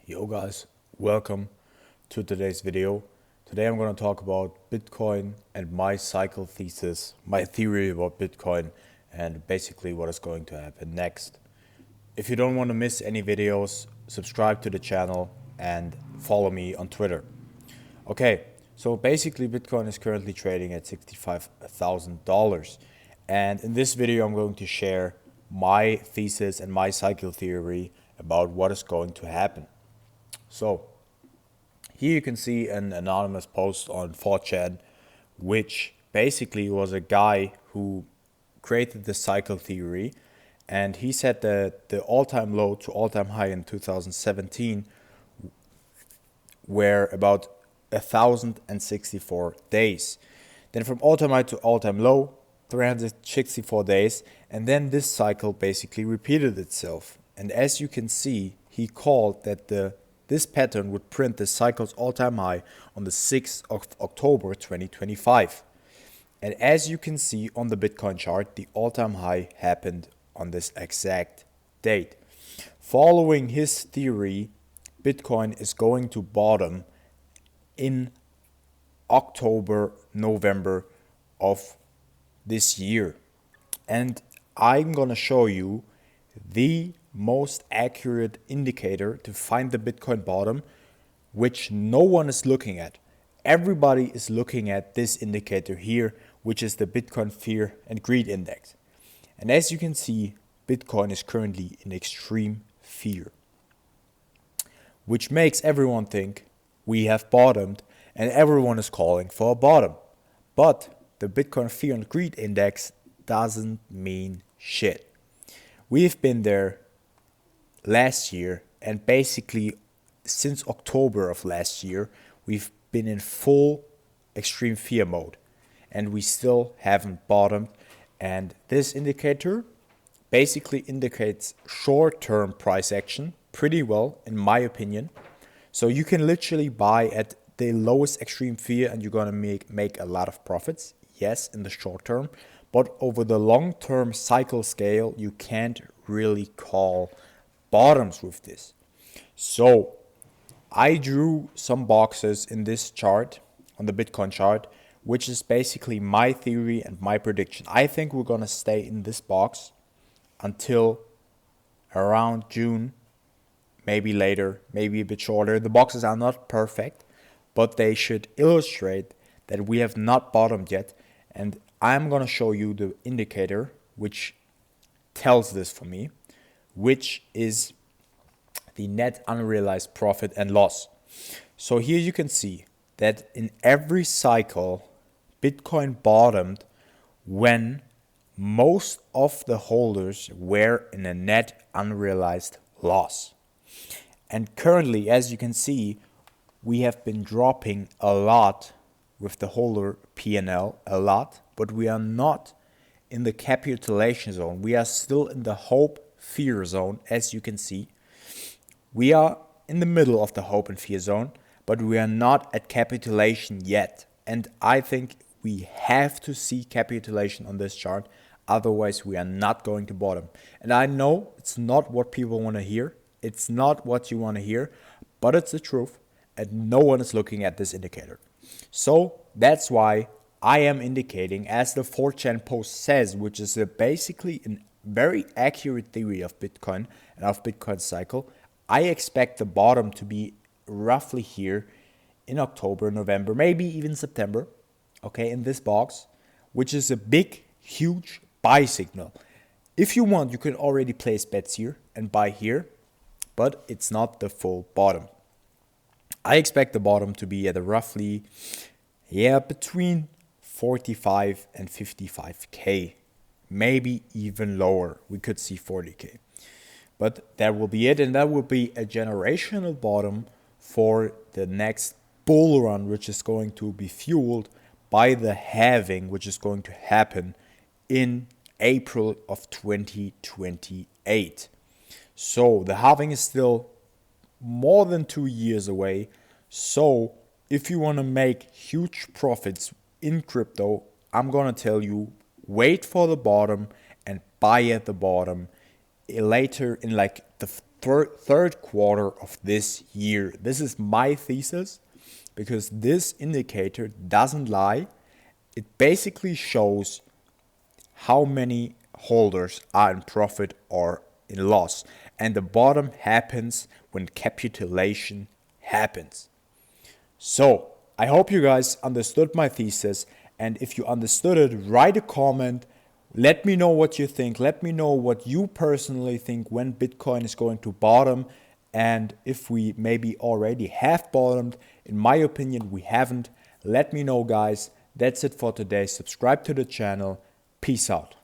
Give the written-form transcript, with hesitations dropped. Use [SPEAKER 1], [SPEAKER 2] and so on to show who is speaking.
[SPEAKER 1] Yo guys, welcome to today's video. Today I'm going to talk about Bitcoin and my cycle thesis, my theory about Bitcoin, and basically what is going to happen next. If you don't want to miss any videos, subscribe to the channel and follow me on Twitter. Okay, so basically Bitcoin is currently trading at $65,000. And in this video I'm going to share my thesis and my cycle theory about what is going to happen. So here you can see an anonymous post on 4chan, which basically was a guy who created the cycle theory, and he said that the all-time low to all-time high in 2017 were about 1,064 days. Then from all-time high to all-time low, 364 days, and then this cycle basically repeated itself. And as you can see, he called that this pattern would print the cycle's all-time high on the 6th of October 2025. And as you can see on the Bitcoin chart, the all-time high happened on this exact date. Following his theory, Bitcoin is going to bottom in October, November of this year. And I'm going to show you the most accurate indicator to find the Bitcoin bottom, which no one is looking at. Everybody is looking at this indicator here, which is the Bitcoin Fear and Greed Index. And as you can see, Bitcoin is currently in extreme fear, which makes everyone think we have bottomed, and everyone is calling for a bottom. But the Bitcoin Fear and Greed Index doesn't mean shit. We've been there last year, and basically since October of last year, we've been in full extreme fear mode, and we still haven't bottomed. And this indicator basically indicates short-term price action pretty well, in my opinion. So you can literally buy at the lowest extreme fear and you're gonna make a lot of profits, yes, in the short term, but over the long-term cycle scale, you can't really call bottoms with this. So I drew some boxes in this chart, on the Bitcoin chart, which is basically my theory and my prediction. I think we're gonna stay in this box until around June, maybe later, maybe a bit shorter. The boxes are not perfect, but they should illustrate that we have not bottomed yet. And I'm gonna show you the indicator which tells this for me, which is the net unrealized profit and loss. So here you can see that in every cycle, Bitcoin bottomed when most of the holders were in a net unrealized loss. And currently, as you can see, we have been dropping a lot with the holder P&L, a lot, but we are not in the capitulation zone. We are still in the hope fear zone, as you can see. We are in the middle of the hope and fear zone, but we are not at capitulation yet. And I think we have to see capitulation on this chart, otherwise we are not going to bottom. And I know it's not what people want to hear. It's not what you want to hear, but it's the truth, and no one is looking at this indicator. So that's why I am indicating, as the 4chan post says, which is basically a very accurate theory of Bitcoin and of Bitcoin cycle, I expect the bottom to be roughly here in October, November, maybe even September, okay, in this box, which is a big, huge buy signal. If you want, you can already place bets here and buy here, but it's not the full bottom. I expect the bottom to be at a roughly, between 45 and 55K, maybe even lower. We could see 40K. But that will be it, and that will be a generational bottom for the next bull run, which is going to be fueled by the halving, which is going to happen in April of 2028. So the halving is still more than 2 years away. So if you want to make huge profits in crypto, I'm going to tell you, wait for the bottom and buy at the bottom later in like the third quarter of this year. This is my thesis because this indicator doesn't lie. It basically shows how many holders are in profit or in loss. And the bottom happens when capitulation happens. So I hope you guys understood my thesis. And if you understood it, write a comment. Let me know what you think. Let me know what you personally think when Bitcoin is going to bottom. And if we maybe already have bottomed. In my opinion, we haven't. Let me know, guys. That's it for today. Subscribe to the channel. Peace out.